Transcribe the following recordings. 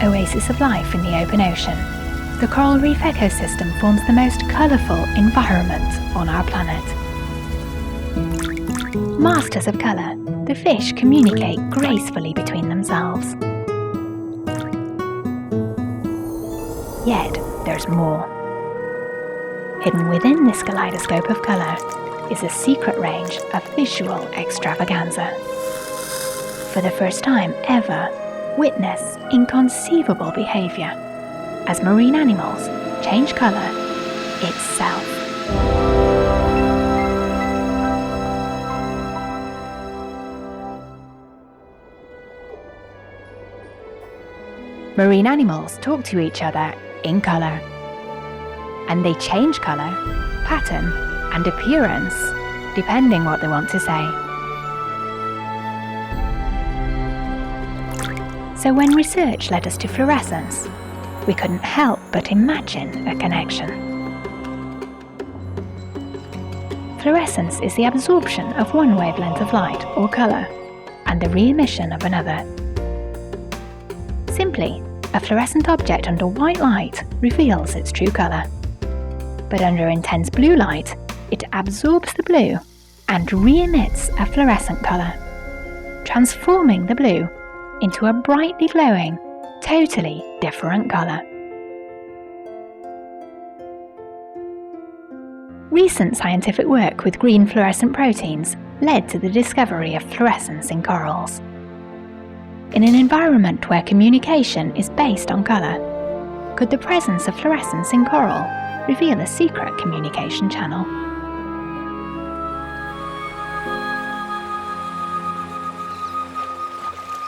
oasis of life in the open ocean, the coral reef ecosystem forms the most colourful environment on our planet. Masters of colour, the fish communicate gracefully between themselves. Yet, there's more. Hidden within this kaleidoscope of colour is a secret range of visual extravaganza. For the first time ever, witness inconceivable behaviour as marine animals change colour itself. Marine animals talk to each other in colour, and they change colour, pattern, and appearance depending what they want to say. So when research led us to fluorescence, we couldn't help but imagine a connection. Fluorescence is the absorption of one wavelength of light or colour and the re-emission of another. Simply, a fluorescent object under white light reveals its true colour. But under intense blue light, it absorbs the blue and re-emits a fluorescent colour, transforming the blue into a brightly glowing, totally different colour. Recent scientific work with green fluorescent proteins led to the discovery of fluorescence in corals. In an environment where communication is based on colour, could the presence of fluorescence in coral reveal a secret communication channel?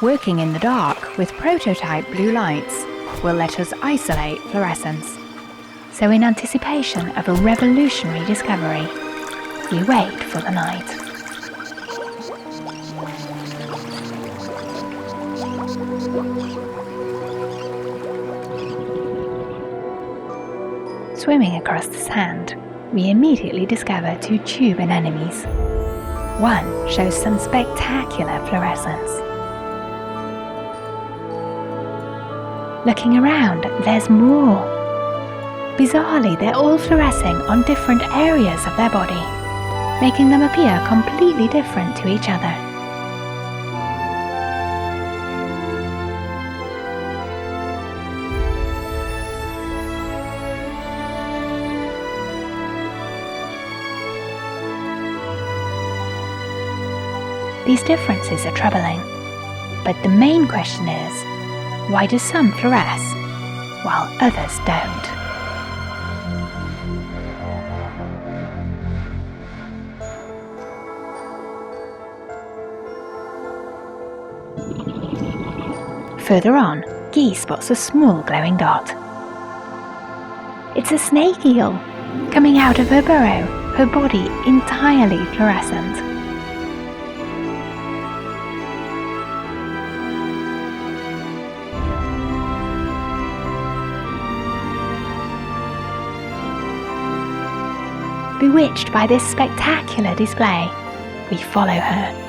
Working in the dark with prototype blue lights will let us isolate fluorescence. So in anticipation of a revolutionary discovery, we wait for the night. Swimming across the sand, we immediately discover two tube anemones. One shows some spectacular fluorescence. Looking around, there's more. Bizarrely, they're all fluorescing on different areas of their body, making them appear completely different to each other. These differences are troubling, but the main question is, why do some fluoresce while others don't? Further on, Guy spots a small glowing dot. It's a snake eel, coming out of her burrow, her body entirely fluorescent. Bewitched by this spectacular display, we follow her.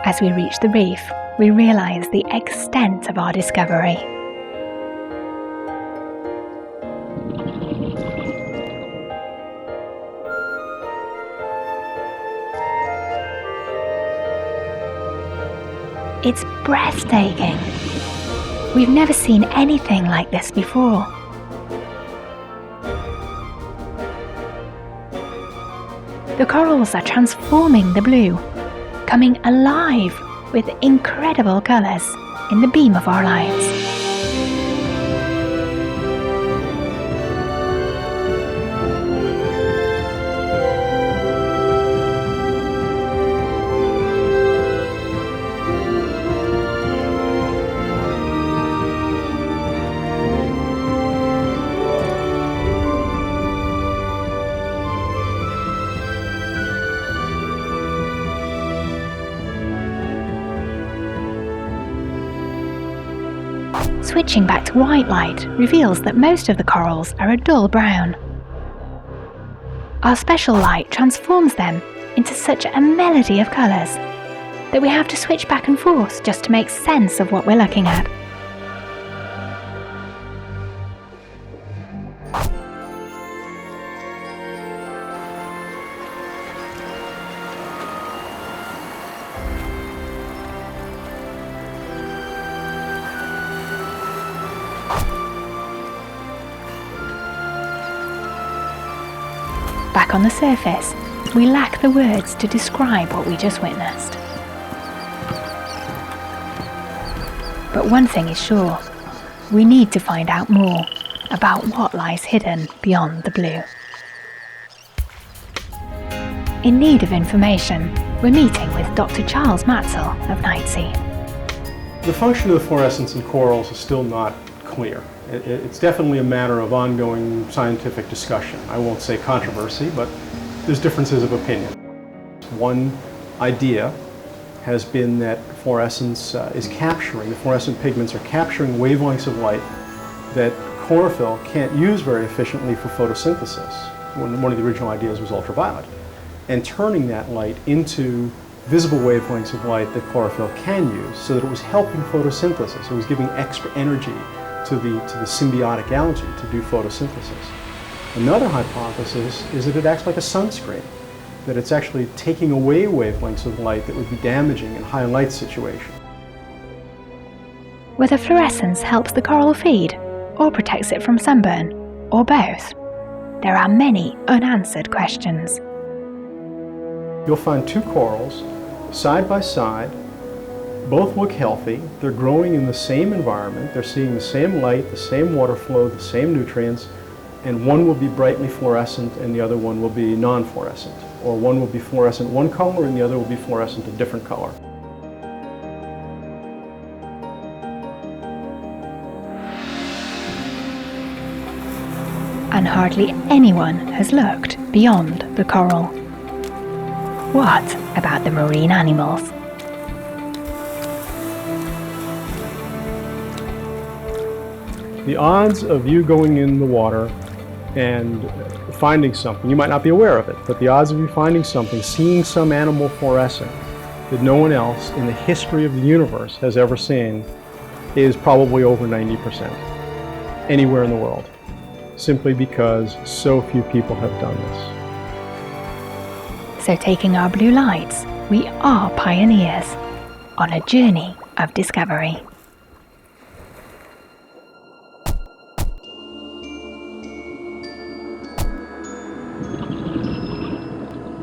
As we reach the reef, we realize the extent of our discovery. It's breathtaking. We've never seen anything like this before. The corals are transforming the blue, coming alive with incredible colours in the beam of our lights. Switching back to white light reveals that most of the corals are a dull brown. Our special light transforms them into such a melody of colours, that we have to switch back and forth just to make sense of what we're looking at. Back on the surface, we lack the words to describe what we just witnessed. But one thing is sure, we need to find out more about what lies hidden beyond the blue. In need of information, we're meeting with Dr. Charles Matzel of Nightsea. The function of the fluorescence in corals is still not clear. It's definitely a matter of ongoing scientific discussion. I won't say controversy, but there's differences of opinion. One idea has been that fluorescence the fluorescent pigments are capturing wavelengths of light that chlorophyll can't use very efficiently for photosynthesis. One of the original ideas was ultraviolet, and turning that light into visible wavelengths of light that chlorophyll can use, so that it was helping photosynthesis. It was giving extra energy to the symbiotic algae to do photosynthesis. Another hypothesis is that it acts like a sunscreen, that it's actually taking away wavelengths of light that would be damaging in high light situations. Whether fluorescence helps the coral feed, or protects it from sunburn, or both, there are many unanswered questions. You'll find two corals side by side. Both look healthy, they're growing in the same environment, they're seeing the same light, the same water flow, the same nutrients, and one will be brightly fluorescent and the other one will be non-fluorescent. Or one will be fluorescent one color and the other will be fluorescent a different color. And hardly anyone has looked beyond the coral. What about the marine animals? The odds of you going in the water and finding something, you might not be aware of it, but the odds of you finding something, seeing some animal fluorescent that no one else in the history of the universe has ever seen, is probably over 90% anywhere in the world, simply because so few people have done this. So taking our blue lights, we are pioneers on a journey of discovery.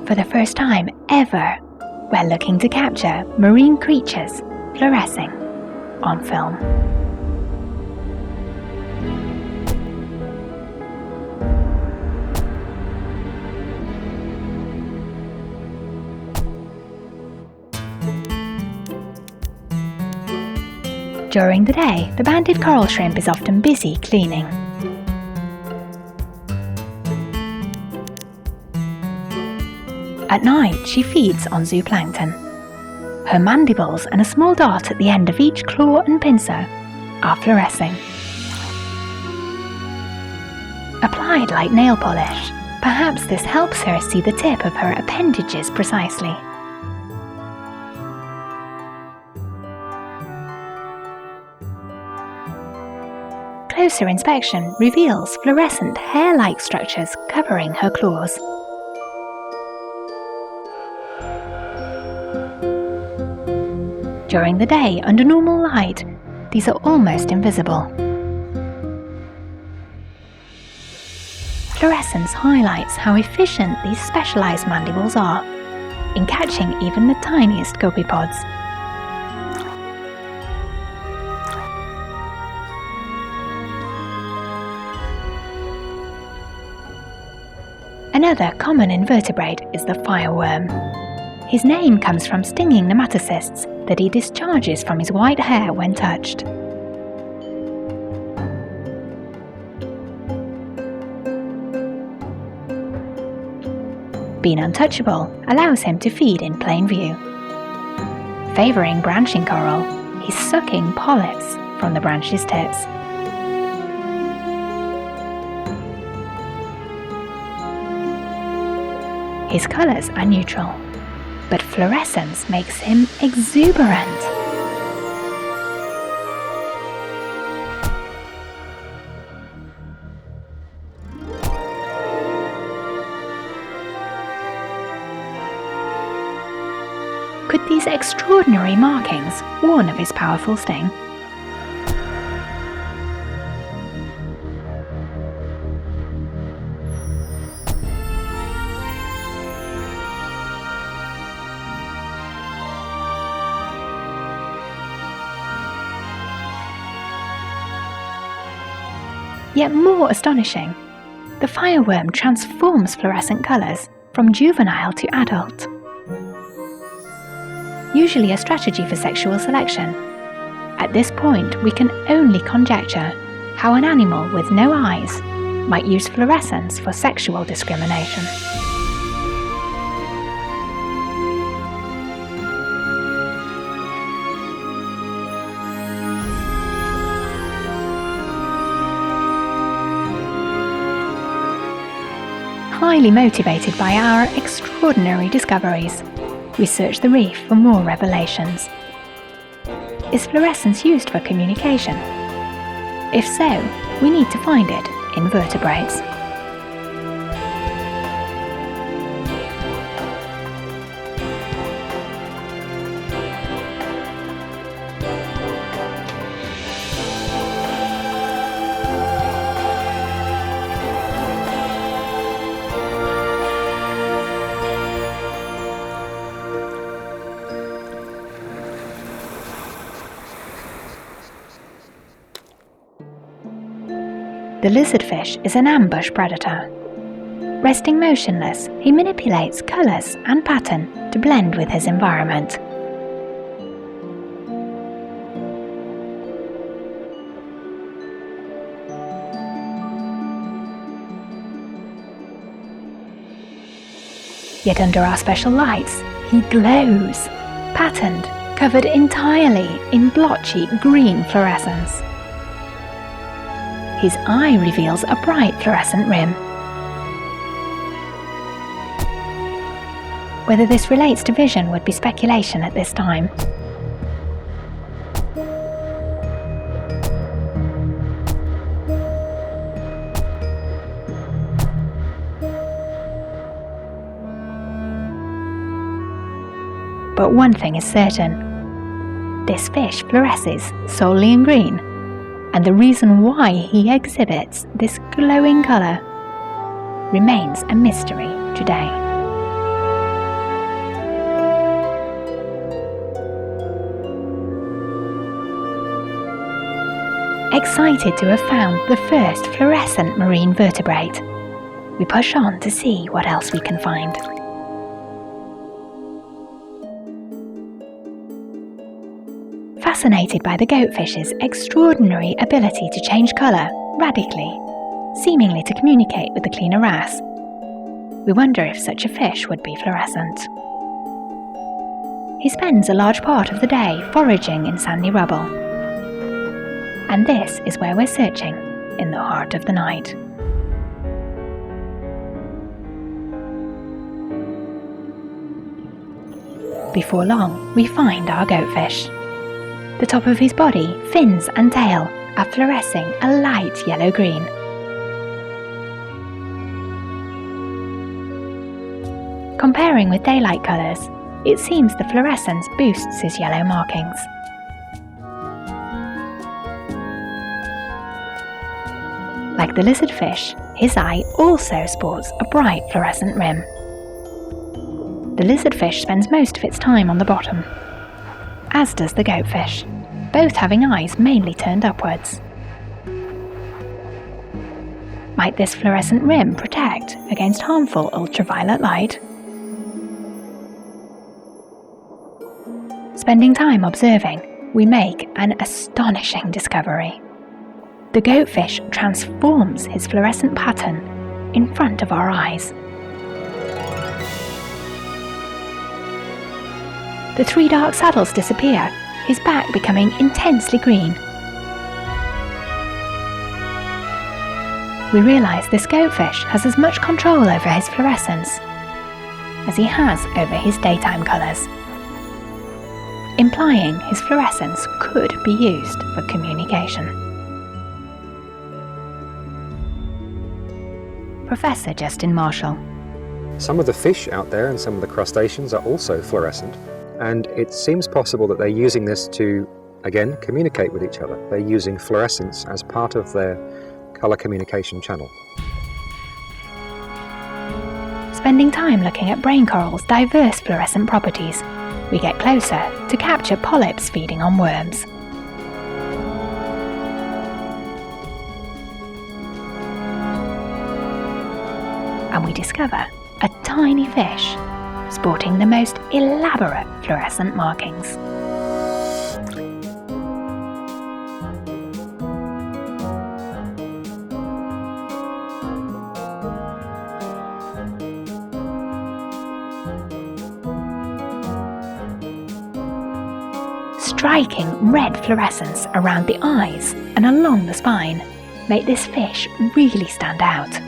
For the first time ever, we're looking to capture marine creatures fluorescing on film. During the day, the banded coral shrimp is often busy cleaning. At night, she feeds on zooplankton. Her mandibles and a small dot at the end of each claw and pincer are fluorescing. Applied like nail polish, perhaps this helps her see the tip of her appendages precisely. Closer inspection reveals fluorescent hair-like structures covering her claws. During the day, under normal light, these are almost invisible. Fluorescence highlights how efficient these specialized mandibles are in catching even the tiniest copepods. Another common invertebrate is the fireworm. His name comes from stinging nematocysts that he discharges from his white hair when touched. Being untouchable allows him to feed in plain view. Favouring branching coral, he's sucking polyps from the branch's tips. His colours are neutral. but fluorescence makes him exuberant. Could these extraordinary markings warn of his powerful sting? Yet more astonishing, the fireworm transforms fluorescent colours from juvenile to adult. Usually a strategy for sexual selection. At this point, we can only conjecture how an animal with no eyes might use fluorescence for sexual discrimination. Highly motivated by our extraordinary discoveries, we search the reef for more revelations. Is fluorescence used for communication? If so, we need to find it in vertebrates. The lizardfish is an ambush predator. Resting motionless, he manipulates colours and pattern to blend with his environment. Yet under our special lights, he glows, patterned, covered entirely in blotchy green fluorescence. His eye reveals a bright fluorescent rim. Whether this relates to vision would be speculation at this time. But one thing is certain. This fish fluoresces solely in green, and the reason why he exhibits this glowing colour remains a mystery today. Excited to have found the first fluorescent marine vertebrate, we push on to see what else we can find. Fascinated by the goatfish's extraordinary ability to change colour radically, seemingly to communicate with the cleaner wrasse, we wonder if such a fish would be fluorescent. He spends a large part of the day foraging in sandy rubble. And this is where we're searching, in the heart of the night. Before long, we find our goatfish. The top of his body, fins and tail are fluorescing a light yellow-green. Comparing with daylight colours, it seems the fluorescence boosts his yellow markings. Like the lizardfish, his eye also sports a bright fluorescent rim. The lizardfish spends most of its time on the bottom, as does the goatfish, both having eyes mainly turned upwards. Might this fluorescent rim protect against harmful ultraviolet light? Spending time observing, we make an astonishing discovery. The goatfish transforms his fluorescent pattern in front of our eyes. The three dark saddles disappear, his back becoming intensely green. We realise this goatfish has as much control over his fluorescence as he has over his daytime colours, implying his fluorescence could be used for communication. Professor Justin Marshall. Some of the fish out there and some of the crustaceans are also fluorescent, and it seems possible that they're using this to, again, communicate with each other. They're using fluorescence as part of their colour communication channel. Spending time looking at brain corals' diverse fluorescent properties, we get closer to capture polyps feeding on worms. And we discover a tiny fish sporting the most elaborate fluorescent markings. Striking red fluorescence around the eyes and along the spine make this fish really stand out.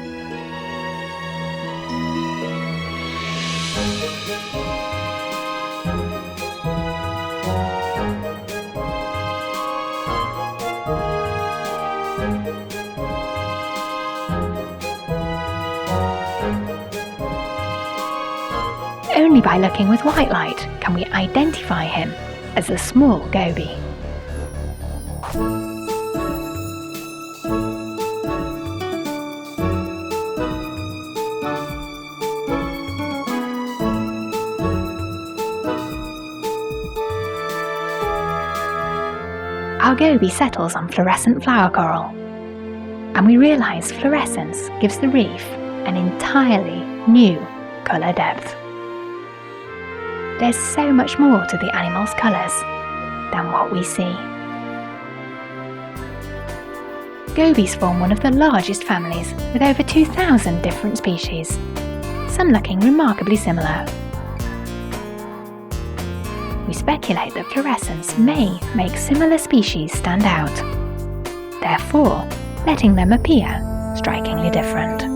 Only by looking with white light can we identify him as a small goby. Our goby settles on fluorescent flower coral, and we realise fluorescence gives the reef an entirely new colour depth. There's so much more to the animal's colours than what we see. Gobies form one of the largest families with over 2,000 different species, some looking remarkably similar. We speculate that fluorescence may make similar species stand out, therefore letting them appear strikingly different.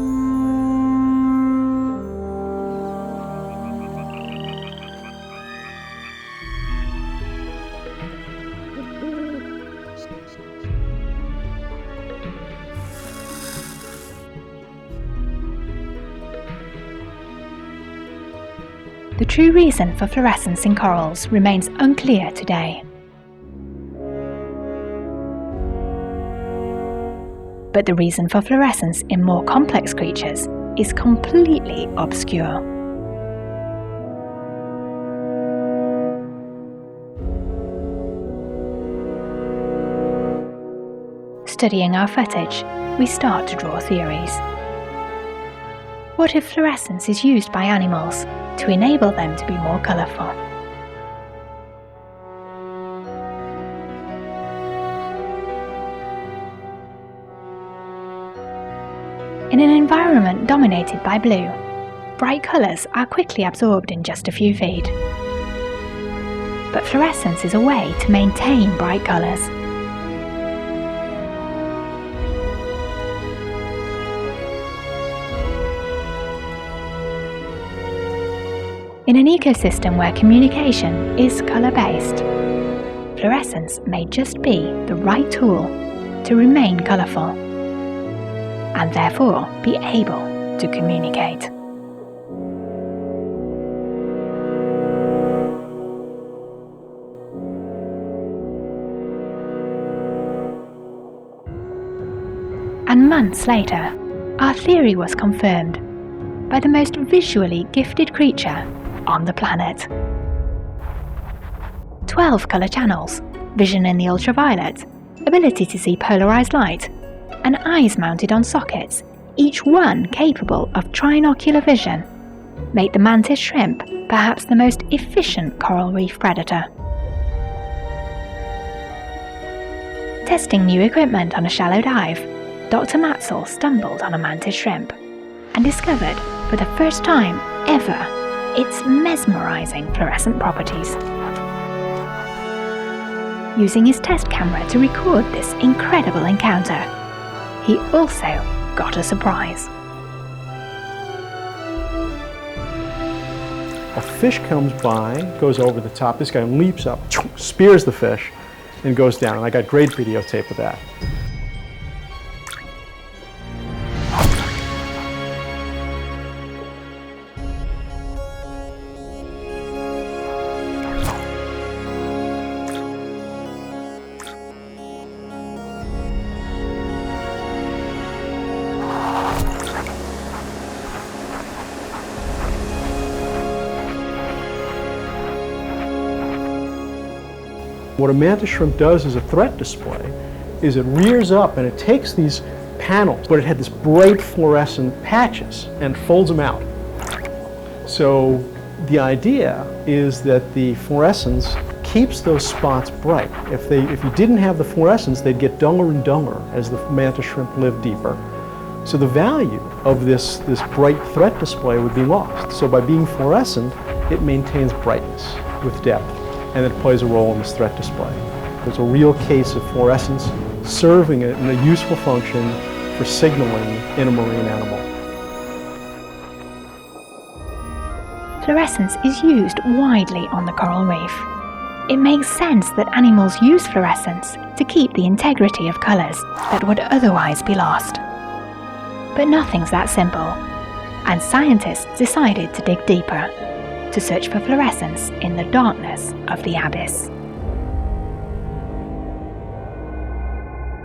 The true reason for fluorescence in corals remains unclear today. But the reason for fluorescence in more complex creatures is completely obscure. Studying our footage, we start to draw theories. What if fluorescence is used by animals to enable them to be more colourful? In an environment dominated by blue, bright colours are quickly absorbed in just a few feet. But fluorescence is a way to maintain bright colours. In an ecosystem where communication is colour-based, fluorescence may just be the right tool to remain colourful, and therefore be able to communicate. And months later, our theory was confirmed by the most visually gifted creature on the planet. 12 colour channels, vision in the ultraviolet, ability to see polarised light, and eyes mounted on sockets, each one capable of trinocular vision, make the mantis shrimp perhaps the most efficient coral reef predator. Testing new equipment on a shallow dive, Dr. Matzel stumbled on a mantis shrimp and discovered for the first time ever its mesmerising fluorescent properties. Using his test camera to record this incredible encounter, he also got a surprise. A fish comes by, goes over the top. This guy leaps up, spears the fish, and goes down. And I got great videotape of that. What a mantis shrimp does as a threat display is it rears up and it takes these panels, but it had this bright fluorescent patches and folds them out. So the idea is that the fluorescence keeps those spots bright. If you didn't have the fluorescence, they'd get duller and duller as the mantis shrimp lived deeper. So the value of this bright threat display would be lost. So by being fluorescent, it maintains brightness with depth, and it plays a role in this threat display. There's a real case of fluorescence serving in a useful function for signaling in a marine animal. Fluorescence is used widely on the coral reef. It makes sense that animals use fluorescence to keep the integrity of colours that would otherwise be lost. But nothing's that simple, and scientists decided to dig deeper, to search for fluorescence in the darkness of the abyss.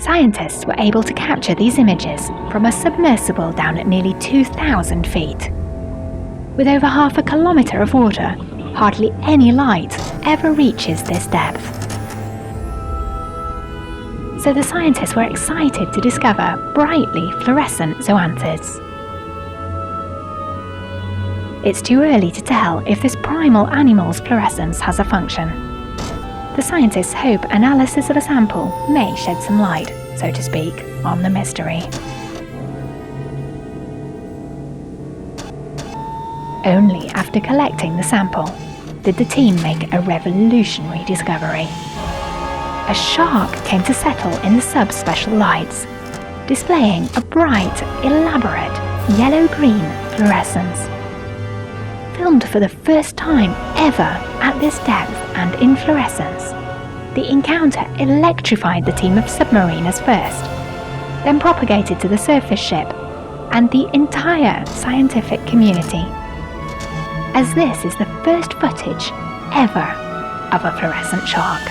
Scientists were able to capture these images from a submersible down at nearly 2,000 feet. With over half a kilometre of water, hardly any light ever reaches this depth. So the scientists were excited to discover brightly fluorescent zoanthids. It's too early to tell if this primal animal's fluorescence has a function. The scientists hope analysis of a sample may shed some light, so to speak, on the mystery. Only after collecting the sample did the team make a revolutionary discovery. A shark came to settle in the subspecial lights, displaying a bright, elaborate, yellow-green fluorescence. Filmed for the first time ever at this depth and in fluorescence, the encounter electrified the team of submariners first, then propagated to the surface ship and the entire scientific community, as this is the first footage ever of a fluorescent shark.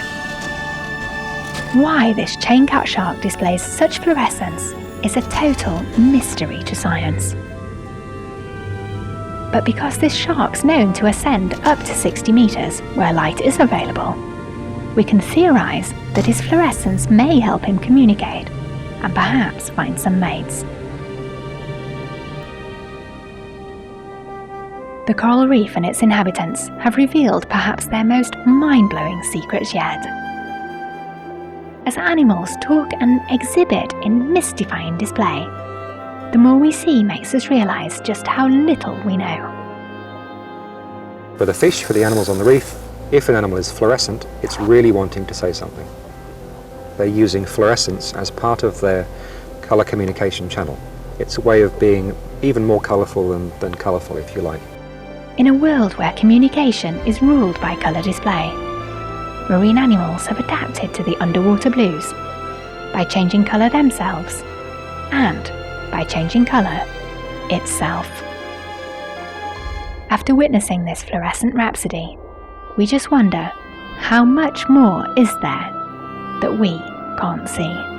Why this chain-cut shark displays such fluorescence is a total mystery to science. But because this shark's known to ascend up to 60 metres where light is available, we can theorise that his fluorescence may help him communicate and perhaps find some mates. The coral reef and its inhabitants have revealed perhaps their most mind-blowing secrets yet. As animals talk and exhibit in mystifying display, the more we see makes us realise just how little we know. For the fish, for the animals on the reef, if an animal is fluorescent, it's really wanting to say something. They're using fluorescence as part of their colour communication channel. It's a way of being even more colourful than colourful, if you like. In a world where communication is ruled by colour display, marine animals have adapted to the underwater blues by changing colour themselves and by changing colour itself. After witnessing this fluorescent rhapsody, we just wonder how much more is there that we can't see.